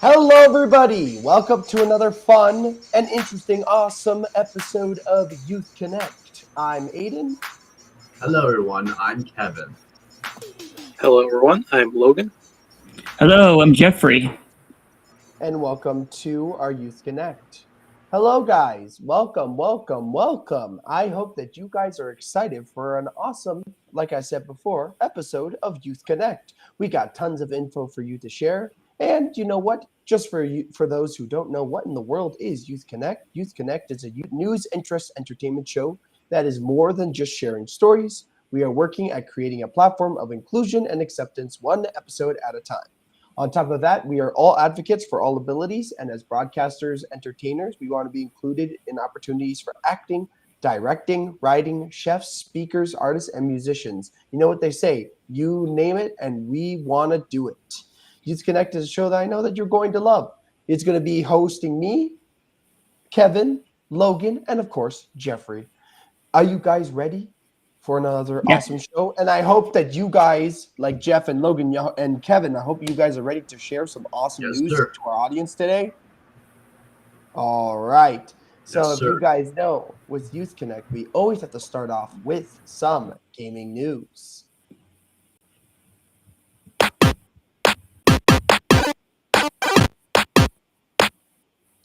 Hello, everybody. Welcome to another fun and interesting, awesome episode of Youth Connect. I'm Aiden. Hello, everyone. I'm Kevin. Hello, everyone. I'm Logan. Hello, I'm Jeffrey. And welcome to our Youth Connect. Hello, guys. Welcome. I hope that you guys are excited for an awesome, like I said before, episode of Youth Connect. We got tons of info for you to share. And you know what? Just for those who don't know what in the world is Youth Connect is a news, interest, entertainment show that is more than just sharing stories. We are working at creating a platform of inclusion and acceptance, one episode at a time. On top of that, we are all advocates for all abilities, and as broadcasters, entertainers, we want to be included in opportunities for acting, directing, writing, chefs, speakers, artists, and musicians. You know what they say, you name it, and we want to do it. Youth Connect is a show that I know that you're going to love. It's going to be hosting me, Kevin, Logan, and of course, Jeffrey. Are you guys ready for another awesome show? And I hope that you guys, like Jeff and Logan and Kevin, I hope you guys are ready to share some awesome news to our audience today. All right. So if you guys know, with Youth Connect, we always have to start off with some gaming news.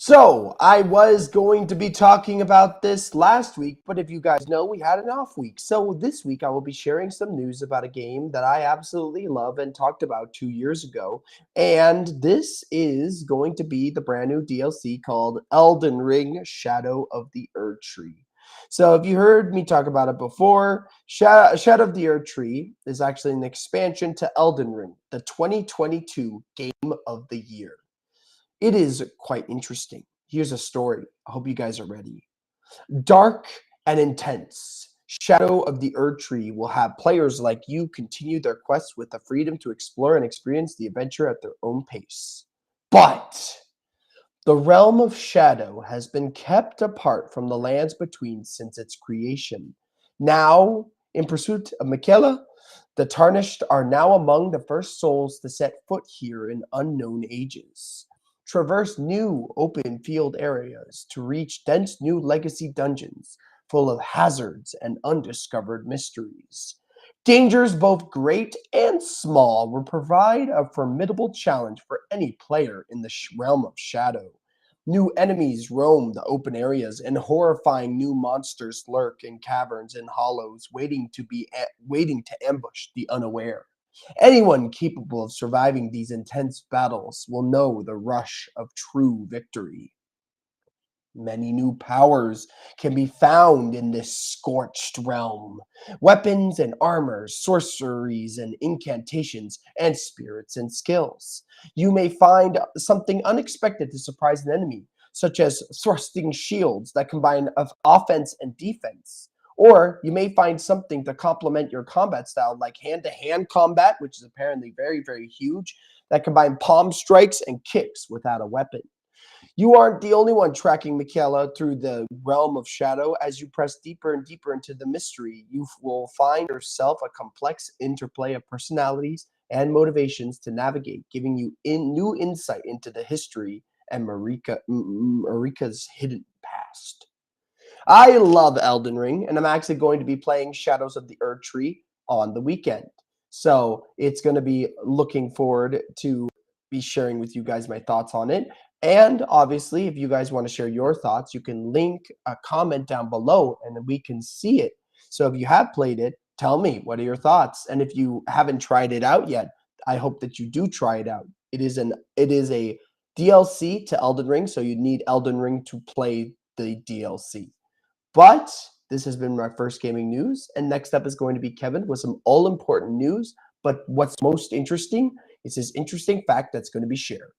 So I was going to be talking about this last week, but if you guys know, we had an off week. So this week I will be sharing some news about a game that I absolutely love and talked about 2 years ago. And this is going to be the brand new DLC called Elden Ring: Shadow of the Erdtree. So if you heard me talk about it before, Shadow of the Erdtree is actually an expansion to Elden Ring, the 2022 Game of the Year. It is quite interesting. Here's a story. I hope you guys are ready. Dark and intense, Shadow of the Erdtree will have players like you continue their quests with the freedom to explore and experience the adventure at their own pace. But the realm of Shadow has been kept apart from the lands between since its creation. Now, in pursuit of Michaela, the Tarnished are now among the first souls to set foot here in unknown ages. Traverse new open field areas to reach dense new legacy dungeons full of hazards and undiscovered mysteries. Dangers both great and small will provide a formidable challenge for any player in the realm of Shadow. New enemies roam the open areas, and horrifying new monsters lurk in caverns and hollows, waiting to ambush the unaware. Anyone capable of surviving these intense battles will know the rush of true victory. Many new powers can be found in this scorched realm. Weapons and armors, sorceries and incantations, and spirits and skills. You may find something unexpected to surprise an enemy, such as thrusting shields that combine offense and defense. Or you may find something to complement your combat style, like hand-to-hand combat, which is apparently very, very huge, that combine palm strikes and kicks without a weapon. You aren't the only one tracking Michaela through the realm of Shadow. As you press deeper and deeper into the mystery, you will find yourself a complex interplay of personalities and motivations to navigate, giving you new insight into the history and Marika's hidden past. I love Elden Ring, and I'm actually going to be playing Shadows of the Erdtree on the weekend. So it's going to be looking forward to be sharing with you guys my thoughts on it. And obviously, if you guys want to share your thoughts, you can link a comment down below and we can see it. So if you have played it, tell me, what are your thoughts? And if you haven't tried it out yet, I hope that you do try it out. It is a DLC to Elden Ring, so you need Elden Ring to play the DLC. But this has been my first gaming news, and next up is going to be Kevin with some all-important news. But what's most interesting is this interesting fact that's going to be shared.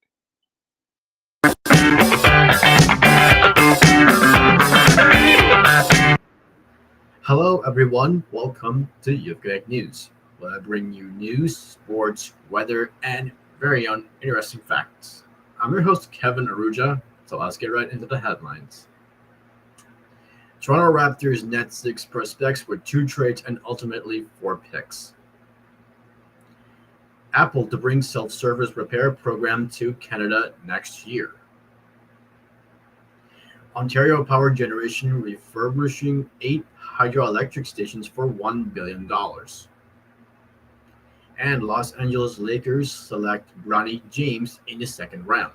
Hello, everyone. Welcome to Youth Connect News, where I bring you news, sports, weather, and very interesting facts. I'm your host, Kevin Aruja, so let's get right into the headlines. Toronto Raptors net 6 prospects with 2 trades and ultimately 4 picks. Apple to bring self-service repair program to Canada next year. Ontario Power Generation refurbishing 8 hydroelectric stations for $1 billion. And Los Angeles Lakers select Bronny James in the second round.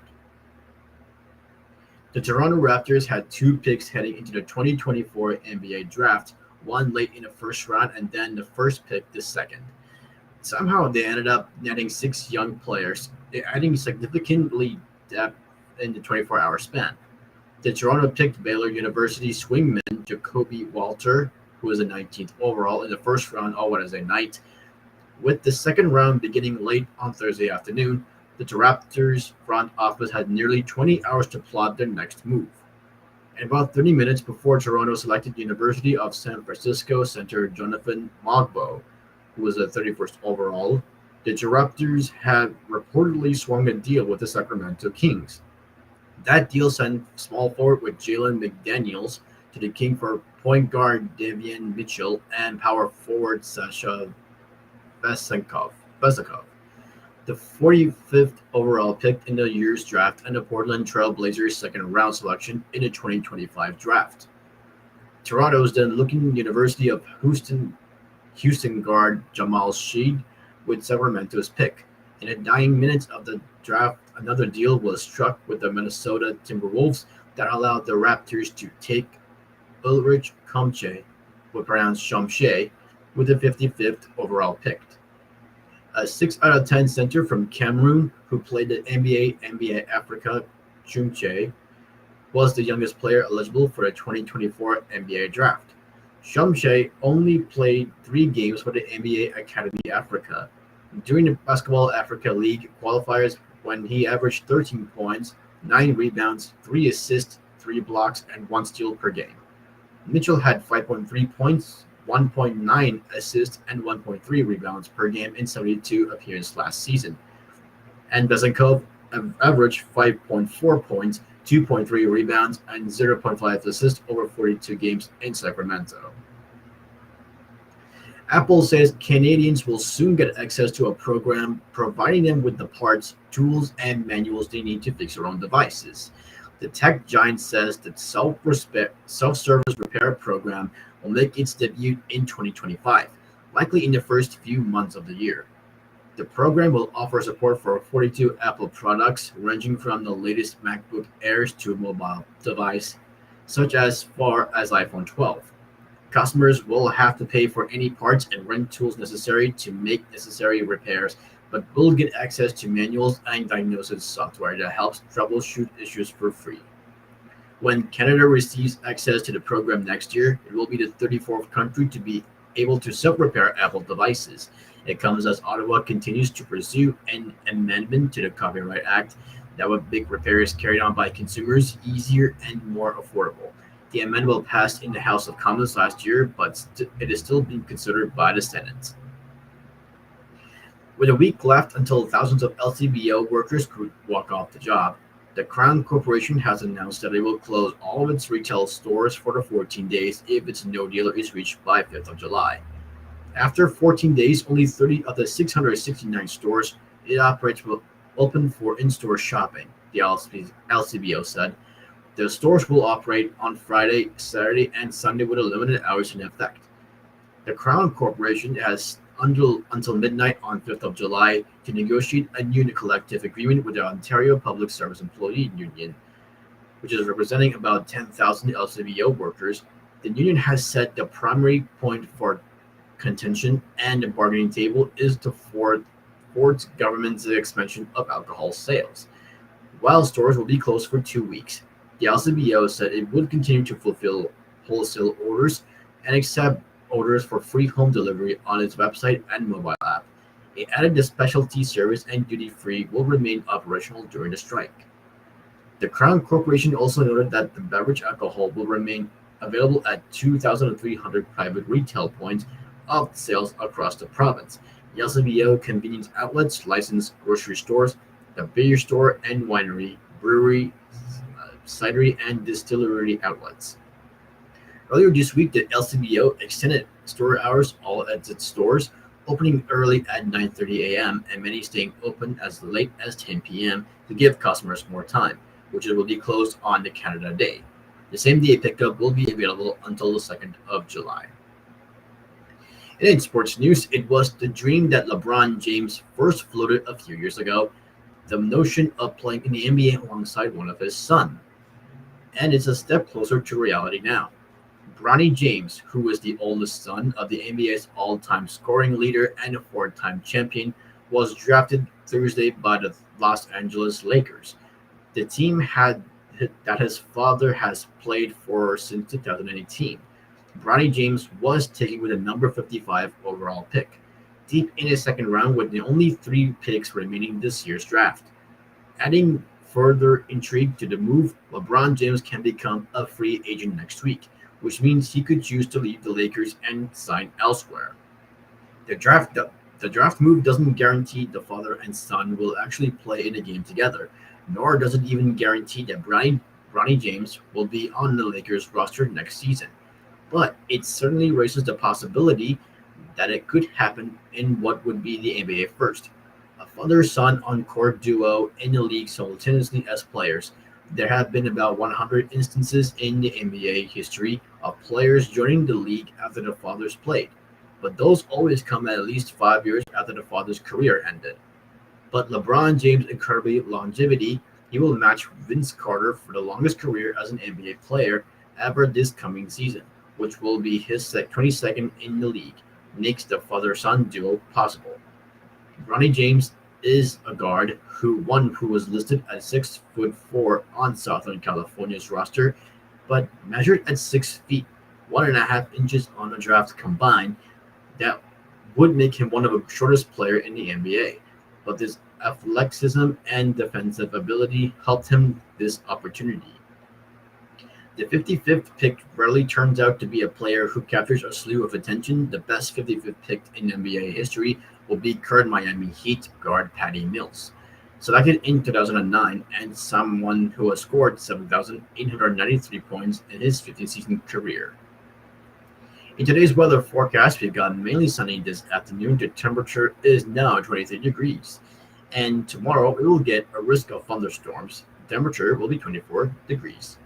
The Toronto Raptors had 2 picks heading into the 2024 NBA draft, one late in the first round and then the first pick the second. Somehow they ended up netting 6 young players, adding significantly depth in the 24-hour span. The Toronto picked Baylor University swingman Jacoby Walter, who was a 19th overall in the first round. Oh, what is a night! With the second round beginning late on Thursday afternoon, the Raptors front office had nearly 20 hours to plot their next move. And about 30 minutes before Toronto selected University of San Francisco center Jonathan Mogbo, who was a 31st overall, the Raptors had reportedly swung a deal with the Sacramento Kings. That deal sent small forward with Jalen McDaniels to the King for point guard Davian Mitchell and power forward Sasha Vesenkov. The 45th overall pick in the year's draft and the Portland Trail Blazers' second round selection in the 2025 draft. Toronto's then looking University of Houston guard Jamal Sheed with Sacramento's pick. In the dying minutes of the draft, another deal was struck with the Minnesota Timberwolves that allowed the Raptors to take Ulrich Komche, pronounced Shumshe, with the 55th overall pick. A 6 out of 10 center from Cameroon who played the NBA Africa, Chumche, was the youngest player eligible for the 2024 NBA draft. Shumshe only played 3 games for the NBA Academy Africa. During the Basketball Africa League qualifiers, when he averaged 13 points, 9 rebounds, 3 assists, 3 blocks, and 1 steal per game. Mitchell had 5.3 points, 1.9 assists, and 1.3 rebounds per game in 72 appearances last season. And Vesenkov averaged 5.4 points, 2.3 rebounds, and 0.5 assists over 42 games in Sacramento. Apple says Canadians will soon get access to a program providing them with the parts, tools, and manuals they need to fix their own devices. The tech giant says that self-service repair program will make its debut in 2025, likely in the first few months of the year. The program will offer support for 42 Apple products, ranging from the latest MacBook Airs to a mobile device, such as far as iPhone 12. Customers will have to pay for any parts and rent tools necessary to make necessary repairs, but will get access to manuals and diagnosis software that helps troubleshoot issues for free. When Canada receives access to the program next year, it will be the 34th country to be able to self-repair Apple devices. It comes as Ottawa continues to pursue an amendment to the Copyright Act that would make repairs carried on by consumers easier and more affordable. The amendment passed in the House of Commons last year, but it is still being considered by the Senate. With a week left until thousands of LCBO workers could walk off the job, the Crown Corporation has announced that it will close all of its retail stores for the 14 days if its no deal is reached by 5th of July. After 14 days, only 30 of the 669 stores it operates will open for in-store shopping, the LCBO said. The stores will operate on Friday, Saturday, and Sunday with limited hours in effect. The Crown Corporation has until midnight on 5th of July to negotiate a new collective agreement with the Ontario Public Service Employee Union, which is representing about 10,000 LCBO workers. The union has said the primary point for contention and the bargaining table is to Ford's government's expansion of alcohol sales. While stores will be closed for 2 weeks, the LCBO said it would continue to fulfill wholesale orders and accept orders for free home delivery on its website and mobile app. It added the specialty service and duty-free will remain operational during the strike. The Crown Corporation also noted that the beverage alcohol will remain available at 2,300 private retail points of sales across the province. The LCBO convenience outlets, licensed grocery stores, the beer store and winery, brewery, cidery, and distillery outlets. Earlier this week, the LCBO extended store hours all at its stores, opening early at 9:30 a.m. and many staying open as late as 10 p.m. to give customers more time, which will be closed on the Canada Day. The same-day pickup will be available until the 2nd of July. And in sports news, it was the dream that LeBron James first floated a few years ago, the notion of playing in the NBA alongside one of his sons. And it's a step closer to reality now. Bronny James, who is the oldest son of the NBA's all-time scoring leader and a four-time champion, was drafted Thursday by the Los Angeles Lakers. The team that his father has played for since 2018. Bronny James was taken with a number 55 overall pick, deep in his second round with the only 3 picks remaining this year's draft. Adding further intrigue to the move, LeBron James can become a free agent next week, which means he could choose to leave the Lakers and sign elsewhere. The draft move doesn't guarantee the father and son will actually play in a game together, nor does it even guarantee that Bronny James will be on the Lakers roster next season. But it certainly raises the possibility that it could happen in what would be the NBA first. A father-son on-court duo in the league simultaneously as players. There have been about 100 instances in the NBA history of players joining the league after the fathers played, but those always come at least 5 years after the father's career ended. But LeBron James' incredible longevity, he will match Vince Carter for the longest career as an NBA player ever this coming season, which will be his 22nd in the league, makes the father-son duo possible. Bronny James is a guard who was listed at 6'4" on Southern California's roster, but measured at 6 feet 1.5 inches on the draft combined. That would make him one of the shortest player in the NBA. But his athleticism and defensive ability helped him this opportunity. The 55th pick rarely turns out to be a player who captures a slew of attention. The best 55th pick in NBA history will be current Miami Heat guard Patty Mills, selected in 2009, and someone who has scored 7,893 points in his 15-season career. In today's weather forecast, we've got mainly sunny this afternoon. The temperature is now 23 degrees. And tomorrow, we will get a risk of thunderstorms. The temperature will be 24 degrees.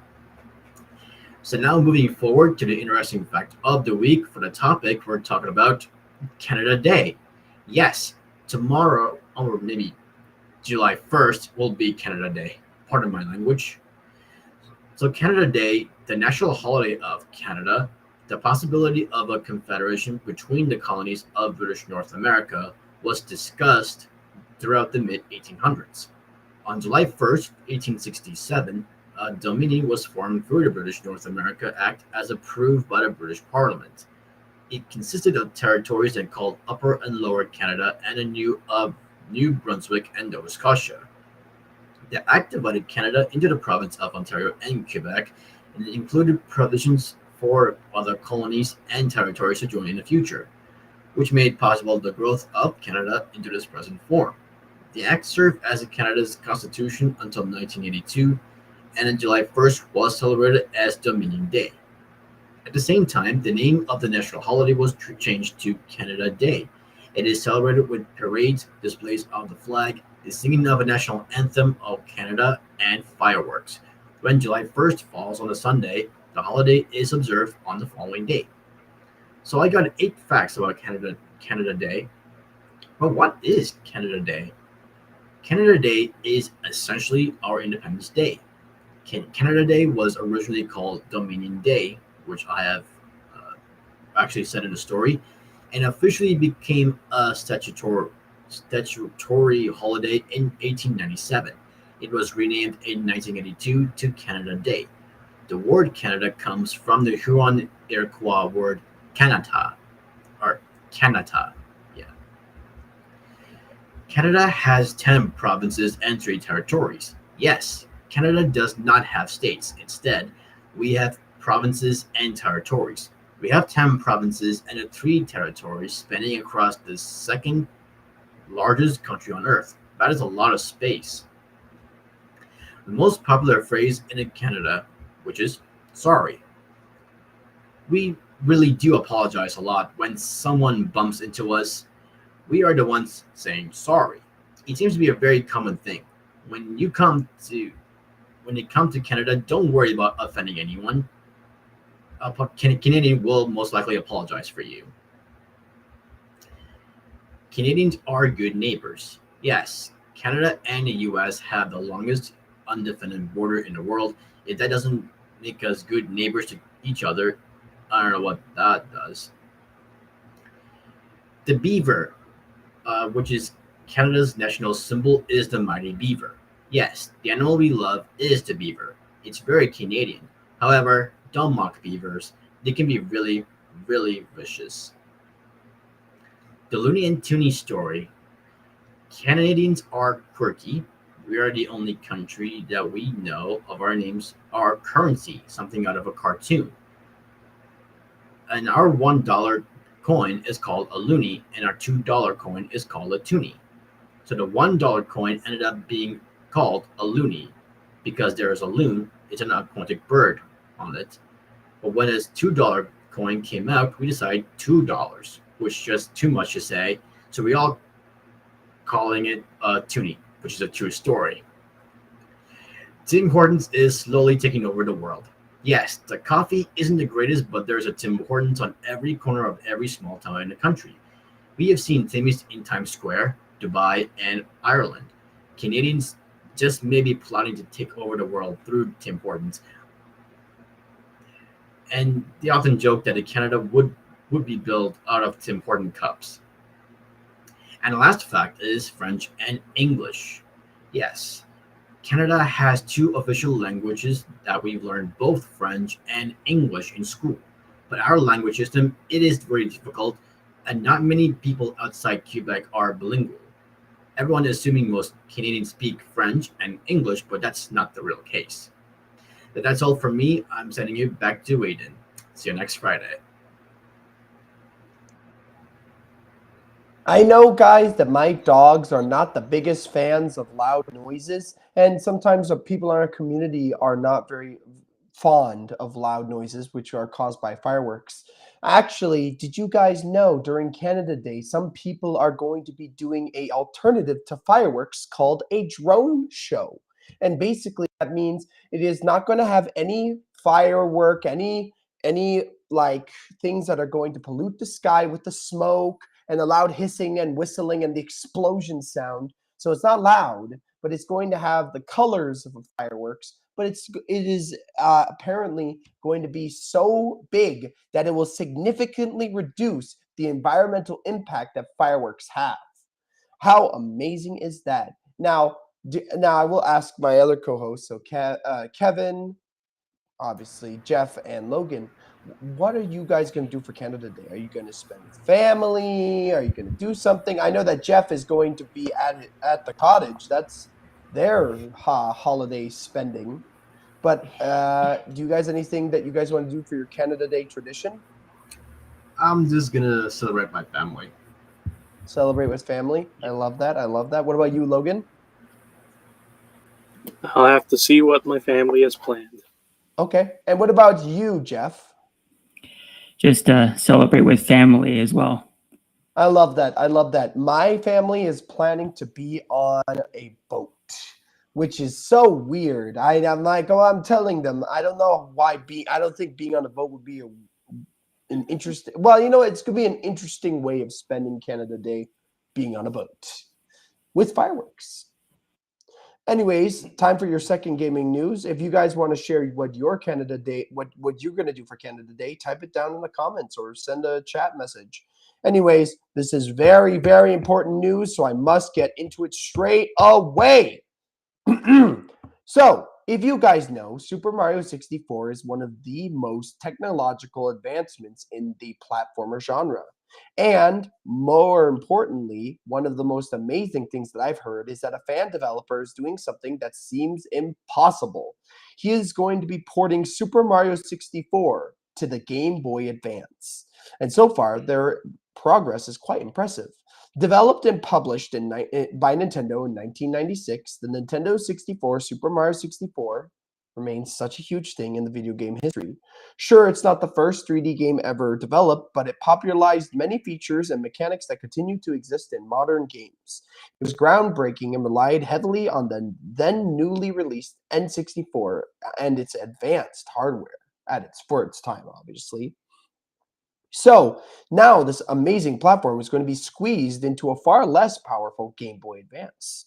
So now moving forward to the interesting fact of the week. For the topic, we're talking about Canada Day. Yes, tomorrow, or maybe July 1st, will be Canada Day. Pardon my language. So Canada Day, the national holiday of Canada, the possibility of a confederation between the colonies of British North America was discussed throughout the mid-1800s. On July 1st, 1867, a dominion was formed through the British North America Act as approved by the British Parliament. It consisted of territories that called Upper and Lower Canada and a New Brunswick and Nova Scotia. The Act divided Canada into the province of Ontario and Quebec, and it included provisions for other colonies and territories to join in the future, which made possible the growth of Canada into this present form. The Act served as Canada's constitution until 1982, and on July 1st was celebrated as Dominion Day. At the same time, the name of the national holiday was changed to Canada Day. It is celebrated with parades, displays of the flag, the singing of a national anthem of Canada, and fireworks. When July 1st falls on a Sunday, the holiday is observed on the following day. So I got 8 facts about Canada Day. But what is Canada Day? Canada Day is essentially our Independence Day. Canada Day was originally called Dominion Day, which I have actually said in the story, and officially became a statutory holiday in 1897. It was renamed in 1982 to Canada Day. The word Canada comes from the Huron Iroquois word Kanata, or Kanata. Yeah. Canada has 10 provinces and 3 territories. Yes, Canada does not have states. Instead, we have provinces and territories. We have 10 provinces and 3 territories spanning across the second largest country on Earth. That is a lot of space. The most popular phrase in Canada, which is sorry. We really do apologize a lot when someone bumps into us. We are the ones saying sorry. It seems to be a very common thing. When you come to when you come to Canada, don't worry about offending anyone. Canadian will most likely apologize for you. Canadians are good neighbors. Yes, Canada and the US have the longest undefended border in the world. If that doesn't make us good neighbors to each other, I don't know what that does. The beaver, which is Canada's national symbol, is the mighty beaver. Yes, the animal we love is the beaver. It's very Canadian. However, don't mock beavers. They can be really, really vicious. The Looney and Tooney story. Canadians are quirky. We are the only country that we know of our names, our currency, something out of a cartoon. And our $1 coin is called a loonie, and our $2 coin is called a toonie. So the $1 coin ended up being called a loonie because there is a loon, it's an aquatic bird on it. But when this $2 coin came out, we decided $2, which is just too much to say. So we all calling it a toonie, which is a true story. Tim Hortons is slowly taking over the world. Yes, the coffee isn't the greatest, but there's a Tim Hortons on every corner of every small town in the country. We have seen Timmy's in Times Square, Dubai, and Ireland. Canadians just may be plotting to take over the world through Tim Hortons. And they often joke that Canada would be built out of Tim Horton cups. And the last fact is French and English. Yes, Canada has two official languages that we've learned both French and English in school. But our language system, it is very difficult, and not many people outside Quebec are bilingual. Everyone is assuming most Canadians speak French and English, but that's not the real case. But that's all from me. I'm sending you back to Aiden. See you next Friday. I know, guys, that my dogs are not the biggest fans of loud noises, and sometimes the people in our community are not very fond of loud noises, which are caused by fireworks. Actually, did you guys know during Canada Day, some people are going to be doing a alternative to fireworks called a drone show? And basically, that means it is not going to have any firework, any like things that are going to pollute the sky with the smoke and the loud hissing and whistling and the explosion sound. So it's not loud, but it's going to have the colors of fireworks. But it is apparently going to be so big that it will significantly reduce the environmental impact that fireworks have. How amazing is that? Now I will ask my other co-hosts, so Kevin, obviously Jeff, and Logan. What are you guys going to do for Canada Day? Are you going to spend with family? Are you going to do something? I know that Jeff is going to be at the cottage. That's their holiday spending. But do you guys anything that you guys want to do for your Canada Day tradition? I'm just gonna celebrate my family. Celebrate with family. I love that. I love that. What about you, Logan? I'll have to see what my family has planned. Okay. And what about you, Jeff? Just celebrate with family as well. I love that. I love that. My family is planning to be on a boat, which is so weird. I'm like, oh, I'm telling them. I don't know why I don't think being on a boat would be an interesting. Well, it's gonna be an interesting way of spending Canada Day, being on a boat with fireworks. Anyways, time for your second gaming news. If you guys want to share what your Canada Day, what you're going to do for Canada Day, type it down in the comments or send a chat message. Anyways, this is very, very important news, so I must get into it straight away. So, if you guys know, Super Mario 64 is one of the most technological advancements in the platformer genre. And more importantly, one of the most amazing things that I've heard is that a fan developer is doing something that seems impossible. He is going to be porting Super Mario 64 to the Game Boy Advance. And so far, their progress is quite impressive. Developed and published by Nintendo in 1996, the Nintendo 64 Super Mario 64, remains such a huge thing in the video game history. Sure, it's not the first 3D game ever developed, but it popularized many features and mechanics that continue to exist in modern games. It was groundbreaking and relied heavily on the then newly released N64 and its advanced hardware for its time, obviously. So now this amazing platform is going to be squeezed into a far less powerful Game Boy Advance.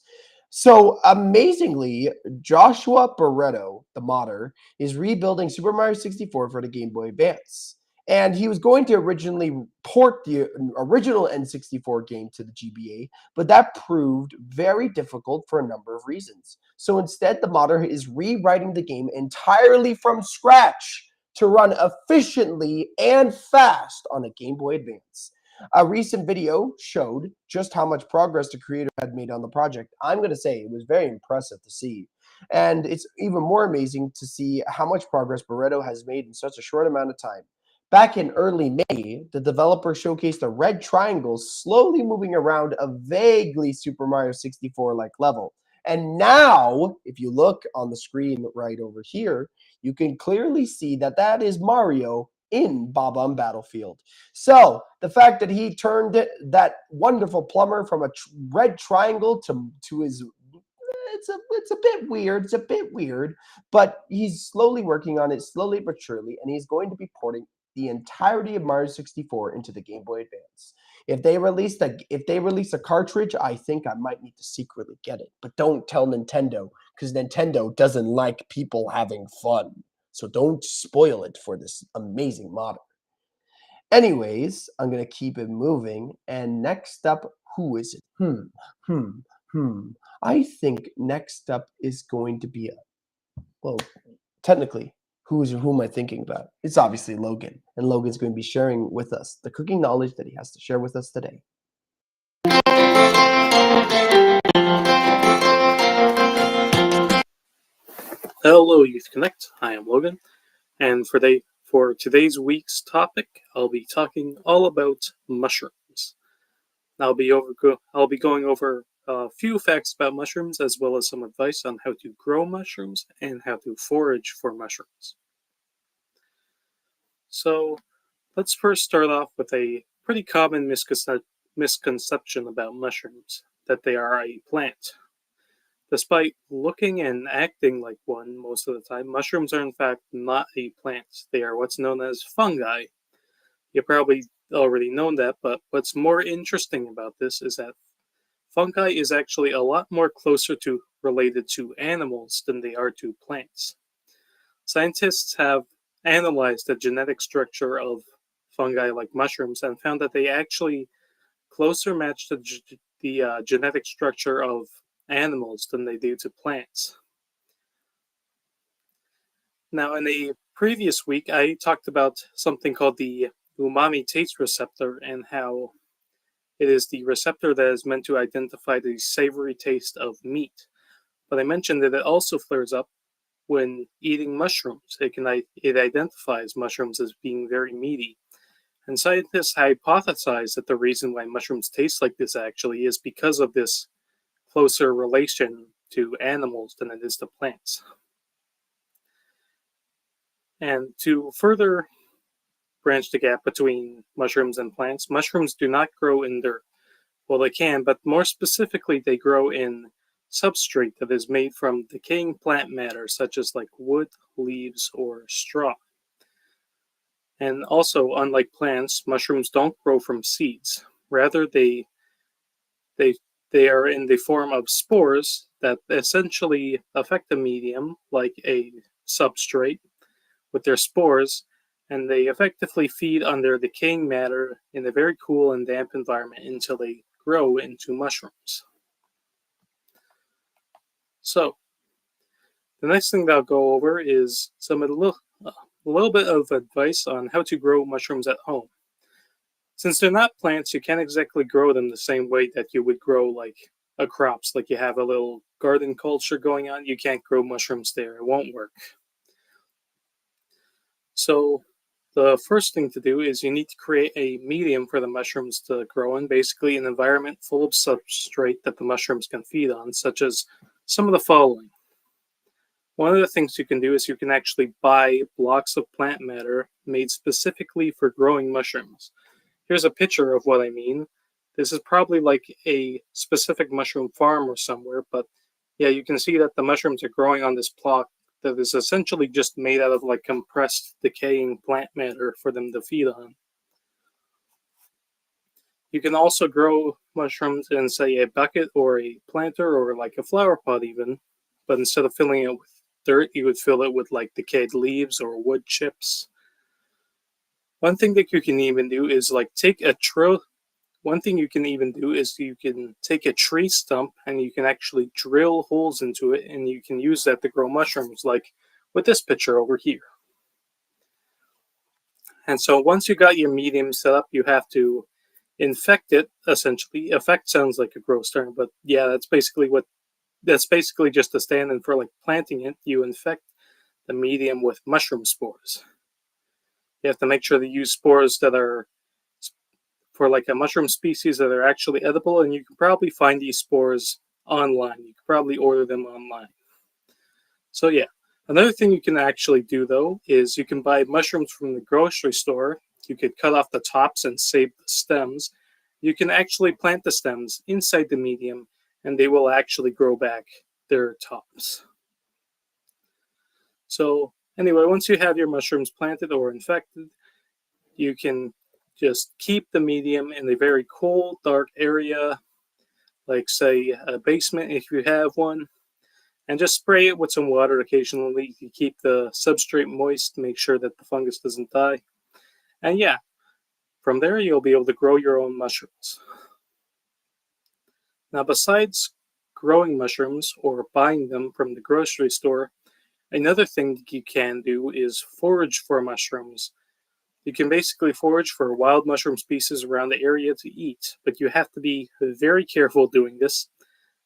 So amazingly, Joshua Barreto, the modder, is rebuilding Super Mario 64 for the Game Boy Advance. And he was going to originally port the original N64 game to the GBA, but that proved very difficult for a number of reasons. So instead, the modder is rewriting the game entirely from scratch to run efficiently and fast on a Game Boy Advance. A recent video showed just how much progress the creator had made on the project. I'm going to say it was very impressive to see. And it's even more amazing to see how much progress Barreto has made in such a short amount of time. Back in early May, the developer showcased a red triangle slowly moving around a vaguely Super Mario 64-like level. And now, if you look on the screen right over here, you can clearly see that that is Mario in Bob-omb Battlefield. So the fact that he turned that wonderful plumber from a red triangle to his, it's a bit weird. It's a bit weird, but he's slowly working on it, slowly but surely, and he's going to be porting the entirety of Mario 64 into the Game Boy Advance. If they release a cartridge, I think I might need to secretly get it. But don't tell Nintendo, because Nintendo doesn't like people having fun. So don't spoil it for this amazing modder. Anyways, I'm gonna keep it moving. And next up, who is it? I think next up is going to be technically, who am I thinking about? It's obviously Logan. And Logan's going to be sharing with us the cooking knowledge that he has to share with us today. Hello, Youth Connect. I am Logan, and for today's week's topic, I'll be talking all about mushrooms. I'll be going over a few facts about mushrooms, as well as some advice on how to grow mushrooms and how to forage for mushrooms. So, let's first start off with a pretty common misconception about mushrooms, that they are a plant. Despite looking and acting like one most of the time, mushrooms are in fact not a plant. They are what's known as fungi. You probably already know that, but what's more interesting about this is that fungi is actually a lot more closer related to animals than they are to plants. Scientists have analyzed the genetic structure of fungi like mushrooms and found that they actually closer match the genetic structure of animals than they do to plants. Now, in a previous week, I talked about something called the umami taste receptor and how it is the receptor that is meant to identify the savory taste of meat. But I mentioned that it also flares up when eating mushrooms. It identifies mushrooms as being very meaty. And scientists hypothesize that the reason why mushrooms taste like this actually is because of this closer relation to animals than it is to plants. And to further branch the gap between mushrooms and plants, mushrooms do not grow in dirt. Well, they can, but more specifically, they grow in substrate that is made from decaying plant matter, such as like wood, leaves, or straw. And also, unlike plants, mushrooms don't grow from seeds. Rather, they are in the form of spores that essentially affect the medium like a substrate with their spores, and they effectively feed on their decaying matter in a very cool and damp environment until they grow into mushrooms. So, the next thing that I'll go over is a little bit of advice on how to grow mushrooms at home. Since they're not plants, you can't exactly grow them the same way that you would grow like a crops, like you have a little garden culture going on. You can't grow mushrooms there. It won't work. So the first thing to do is you need to create a medium for the mushrooms to grow in, basically an environment full of substrate that the mushrooms can feed on, such as some of the following. One of the things you can do is you can actually buy blocks of plant matter made specifically for growing mushrooms. Here's a picture of what I mean. This is probably like a specific mushroom farm or somewhere, but yeah, you can see that the mushrooms are growing on this block that is essentially just made out of like compressed, decaying plant matter for them to feed on. You can also grow mushrooms in, say, a bucket or a planter or like a flower pot even, but instead of filling it with dirt, you would fill it with like decayed leaves or wood chips. One thing that you can even do is like take a tree stump and you can actually drill holes into it and you can use that to grow mushrooms, like with this picture over here. And so once you got your medium set up, you have to infect it, essentially. Effect sounds like a gross term, but yeah, that's basically just a stand-in for like planting it. You infect the medium with mushroom spores. You have to make sure to use spores that are for like a mushroom species that are actually edible, and you can probably find these spores online. You can probably order them online. So yeah, another thing you can actually do though is you can buy mushrooms from the grocery store. You could cut off the tops and save the stems. You can actually plant the stems inside the medium and they will actually grow back their tops. So anyway, once you have your mushrooms planted or infected, you can just keep the medium in a very cold, dark area, like say a basement if you have one, and just spray it with some water occasionally to keep the substrate moist, make sure that the fungus doesn't die. And yeah, from there you'll be able to grow your own mushrooms. Now, besides growing mushrooms or buying them from the grocery store, another thing you can do is forage for mushrooms. You can basically forage for wild mushroom species around the area to eat, but you have to be very careful doing this,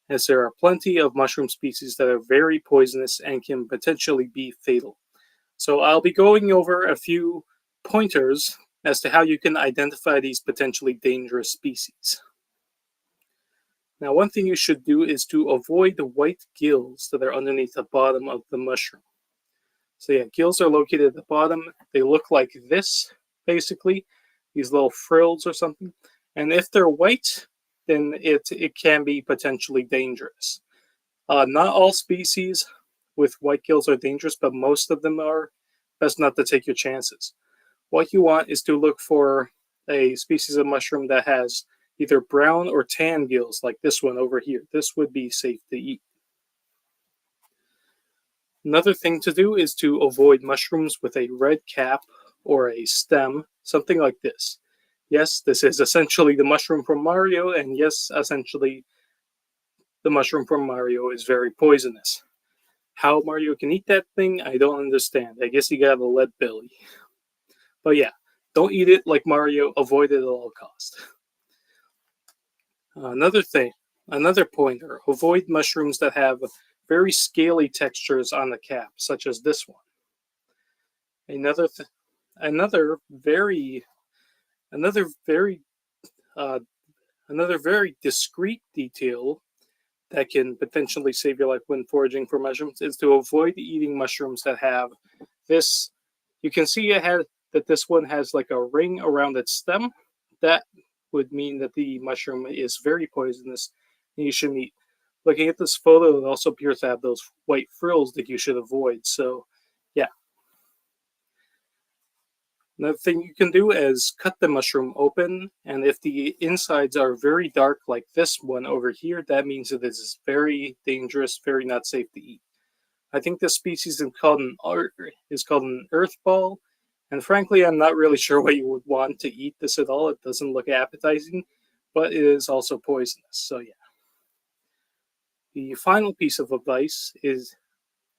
as there are plenty of mushroom species that are very poisonous and can potentially be fatal. So I'll be going over a few pointers as to how you can identify these potentially dangerous species. Now, one thing you should do is to avoid the white gills that are underneath the bottom of the mushroom. So yeah, gills are located at the bottom. They look like this, basically, these little frills or something. And if they're white, then it can be potentially dangerous. Not all species with white gills are dangerous, but most of them are. Best not to take your chances. What you want is to look for a species of mushroom that has either brown or tan gills, like this one over here. This would be safe to eat. Another thing to do is to avoid mushrooms with a red cap or a stem, something like this. Yes, this is essentially the mushroom from Mario, and yes, essentially the mushroom from Mario is very poisonous. How Mario can eat that thing, I don't understand. I guess he got a lead belly. But yeah, don't eat it like Mario, avoid it at all costs. Another pointer, avoid mushrooms that have very scaly textures on the cap, such as this one. Another very discreet detail that can potentially save your life when foraging for mushrooms is to avoid eating mushrooms that have this. You can see that this one has like a ring around its stem. That would mean that the mushroom is very poisonous and you shouldn't eat. Looking at this photo, it also appears to have those white frills that you should avoid. So, yeah. Another thing you can do is cut the mushroom open, and if the insides are very dark, like this one over here, that means that this is very dangerous, very not safe to eat. I think this species is called an earth ball, and frankly, I'm not really sure why you would want to eat this at all. It doesn't look appetizing, but it is also poisonous. So yeah. The final piece of advice is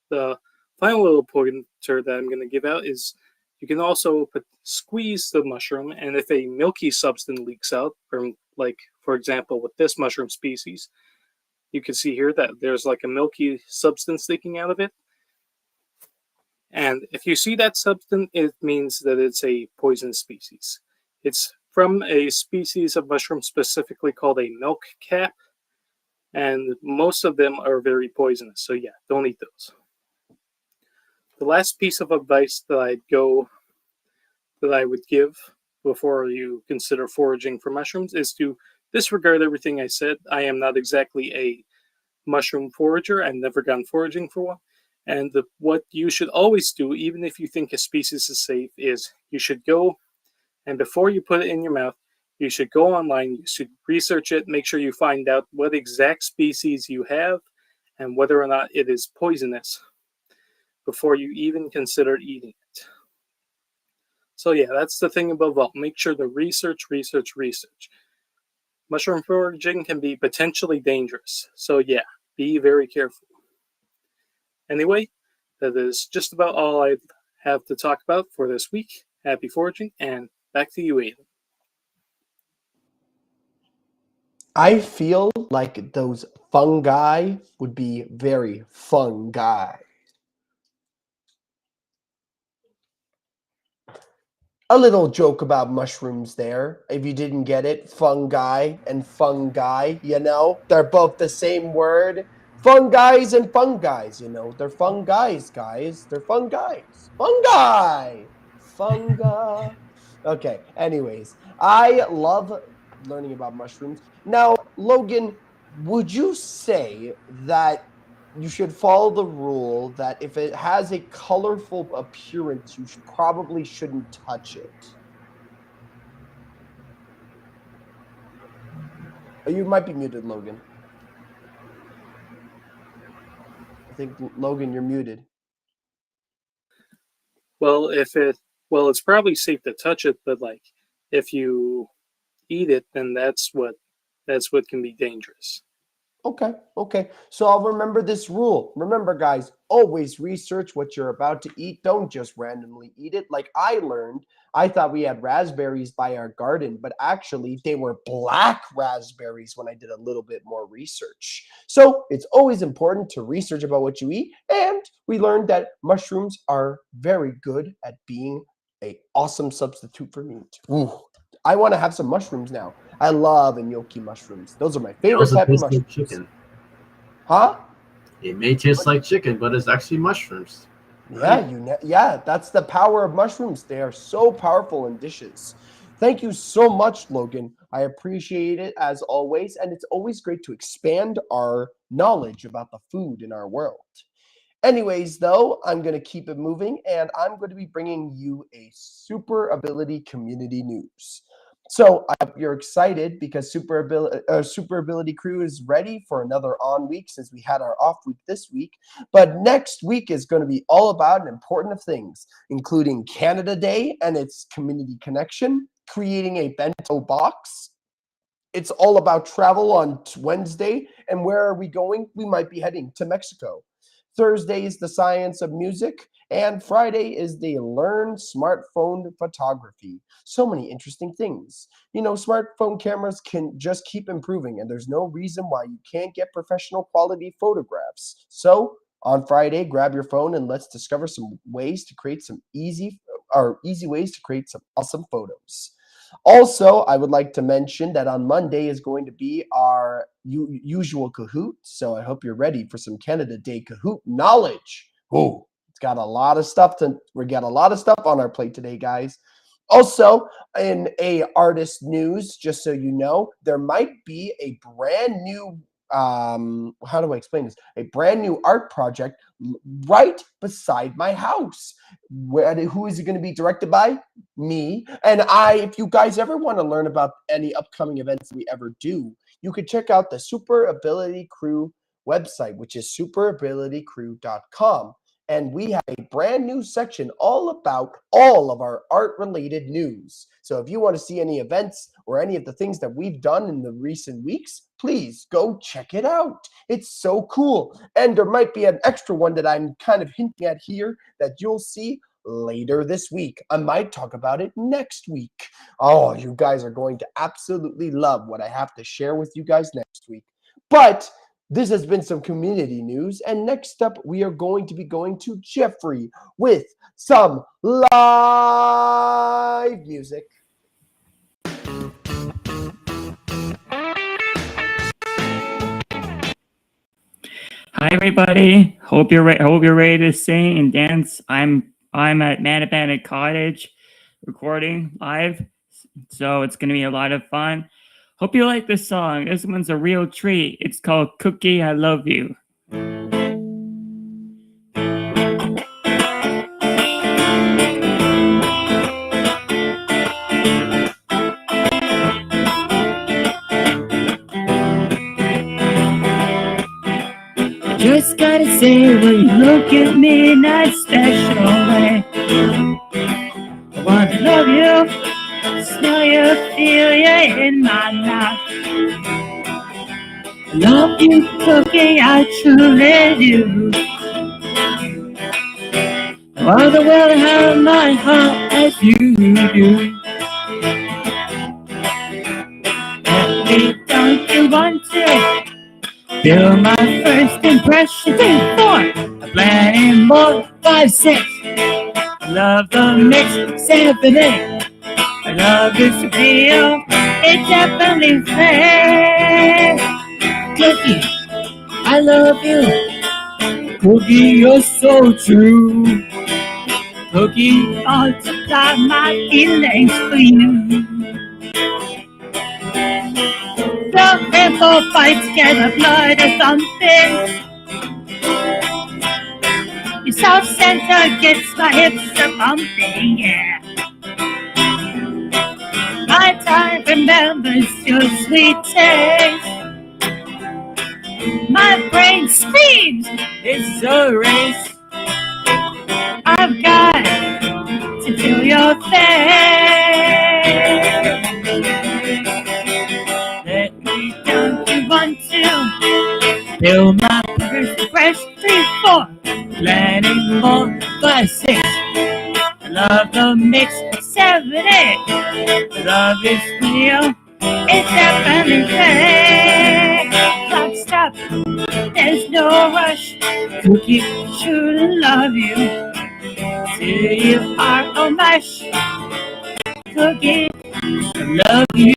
the final little pointer that I'm going to give out is you can also squeeze the mushroom, and if a milky substance leaks out from, like, for example, with this mushroom species, you can see here that there's like a milky substance leaking out of it. And if you see that substance, it means that it's a poison species. It's from a species of mushroom specifically called a milk cap, and most of them are very poisonous. So yeah, don't eat those. the last piece of advice that I would give before you consider foraging for mushrooms is to disregard everything I said. I am not exactly a mushroom forager. I've never gone foraging for one. And what you should always do, even if you think a species is safe, is you should go and before you put it in your mouth, you should go online, you should research it, make sure you find out what exact species you have and whether or not it is poisonous before you even consider eating it. So yeah, that's the thing above all. Make sure to research. Mushroom foraging can be potentially dangerous. So yeah, be very careful. Anyway, that is just about all I have to talk about for this week. Happy foraging, and back to you, Aiden. I feel like those fungi would be very fun guy. A little joke about mushrooms there. If you didn't get it, fungi and fungi, they're both the same word. Fungis and fungis, they're fungis, guys. They're fun guys. Fungi. Funga. Okay, anyways, I love learning about mushrooms. Now, Logan, would you say that you should follow the rule that if it has a colorful appearance, you probably shouldn't touch it? Oh, you might be muted, Logan. I think, Logan, you're muted. Well, it's probably safe to touch it, but like if you eat it, then that's what can be dangerous. Okay. So I'll remember this rule. Remember, guys, always research what you're about to eat. Don't just randomly eat it. Like I learned, I thought we had raspberries by our garden, but actually they were black raspberries when I did a little bit more research. So it's always important to research about what you eat. And we learned that mushrooms are very good at being an awesome substitute for meat. Ooh, I want to have some mushrooms now. I love gnocchi mushrooms. Those are my favorite type of mushrooms. Like chicken. Huh? It may taste like chicken, but it's actually mushrooms. Right? Yeah, that's the power of mushrooms. They are so powerful in dishes. Thank you so much, Logan. I appreciate it as always, and it's always great to expand our knowledge about the food in our world. Anyways, though, I'm going to keep it moving, and I'm going to be bringing you a super ability community news. So I hope you're excited because Super Ability Crew is ready for another on week since we had our off week this week. But next week is going to be all about an important of things, including Canada Day and its community connection, creating a bento box. It's all about travel on Wednesday. And where are we going? We might be heading to Mexico. Thursday is the science of music, and Friday is the learn smartphone photography. So many interesting things. Smartphone cameras can just keep improving, and there's no reason why you can't get professional quality photographs. So on Friday, grab your phone and let's discover some ways to create some easy ways to create some awesome photos. Also, I would like to mention that on Monday is going to be our usual Kahoot. So I hope you're ready for some Canada Day Kahoot knowledge. Oh, we got a lot of stuff on our plate today, guys. Also, in a artist news, just so you know, there might be a brand new how do I explain this? A brand new art project right beside my house. Who is it going to be directed by? Me. And if you guys ever want to learn about any upcoming events we ever do, you could check out the Super Ability Crew website, which is superabilitycrew.com. And we have a brand new section all about all of our art-related news. So if you want to see any events or any of the things that we've done in the recent weeks, please go check it out. It's so cool. And there might be an extra one that I'm kind of hinting at here that you'll see later this week. I might talk about it next week. Oh, you guys are going to absolutely love what I have to share with you guys next week. But this has been some community news, and next up we are going to be going to Jeffrey with some live music. Hi Hi everybody. Hope you're ready to sing and dance. I'm at Manabana Cottage recording live, so it's gonna be a lot of fun. Hope you like this song. This one's a real treat. It's called Cookie, I Love You. Just gotta say, when you look at me in that special way, I want to love you, smell you, feel you in my mouth. I love you, Cookie, I truly do. No other will have my heart as you do. Don't you want to feel my first impression? 3, 4, I'm planning more, 5, 6. I love the mix, 7, 8. I love this real, it's definitely fair. Cookie, I love you. Cookie, you're so true. Cookie, multiply my feelings for you. The rainbow fight together, blood or something. Your South Center gets my hips a bumping, yeah. My time remembers your sweet taste. My brain screams, it's a race. I've got to feel your face. Let me don't you want to feel my first fresh 3, 4. Planning more, 5, 6. I love the mix, 7, 8. Love is real, it's definitely fake. Clock stop, there's no rush. Cookie, sure love you. Till you are a mush. Cookie, I love you.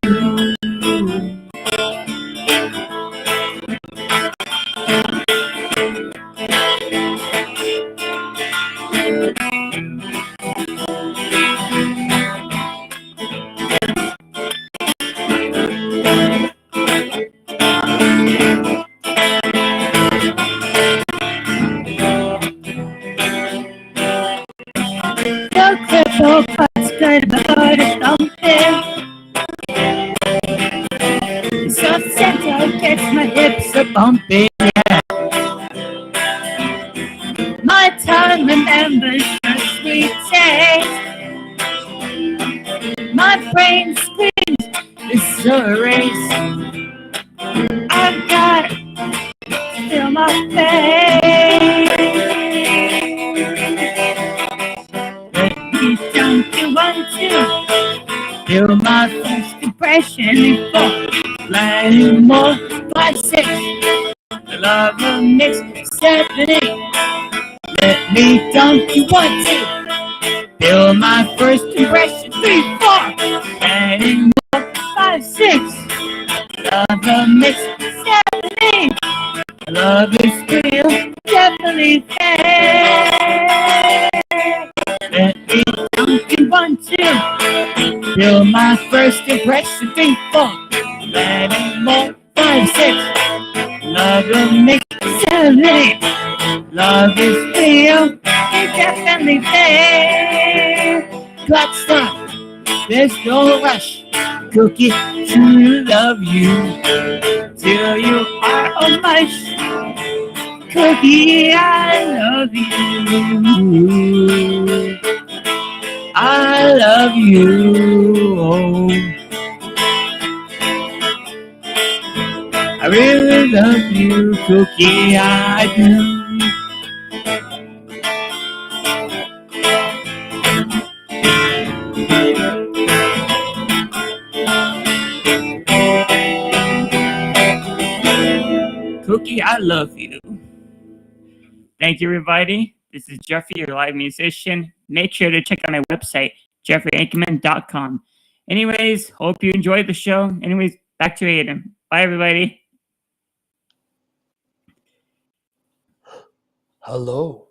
The crystal cuts good, but it's something. The South Center gets my hips a bumping, yeah. My tongue remembers your sweet taste. My brain screams, it's a race. I've got to feel my face. Let me don't you want to feel my first impression before planning more, 5, 6. I love the mix, 7, 8. Let me don't you want to feel my first impression 3, 4. Planning more, 5, 6. Love the mix, 7, 8. Love is real, definitely fair. Let me don't you want to feel my first impression 3, 4. Planning more, 5, 6. Love the mix, 7, 8. Love is real, it's definitely fair. Clock stop, there's no rush. Cookie, true love you till you are a mush. Cookie, I love you. I love you. Oh. I really love you, Cookie, I do. Cookie, I love you. Thank you, everybody. This is Jeffrey, your live musician. Make sure to check out my website, jeffreyankman.com. Anyways, hope you enjoyed the show. Anyways, back to Aiden. Bye, everybody. Hello.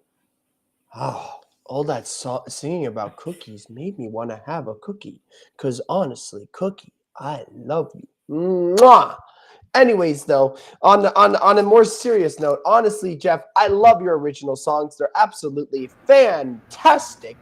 Oh, all that singing about cookies made me want to have a cookie. Because honestly, Cookie, I love you. Mwah! Anyways, though, on a more serious note, honestly, Jeff, I love your original songs. They're absolutely fantastic.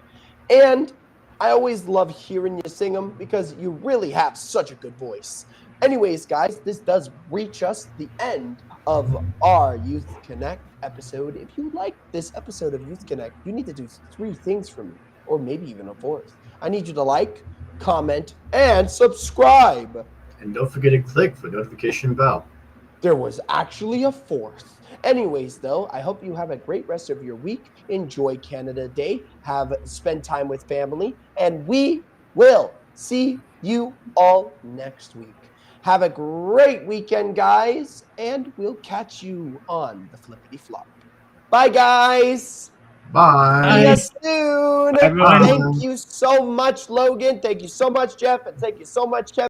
And I always love hearing you sing them because you really have such a good voice. Anyways, guys, this does reach us the end of our Youth Connect episode. If you like this episode of Youth Connect, you need to do 3 things for me, or maybe even a 4th. I need you to like, comment, and subscribe. And don't forget to click the notification bell. There was actually a 4th. Anyways, though, I hope you have a great rest of your week. Enjoy Canada Day. Spend time with family. And we will see you all next week. Have a great weekend, guys. And we'll catch you on the flippity flop. Bye, guys. Bye. See you soon. Bye, everyone. Thank you so much, Logan. Thank you so much, Jeff. And thank you so much, Kevin.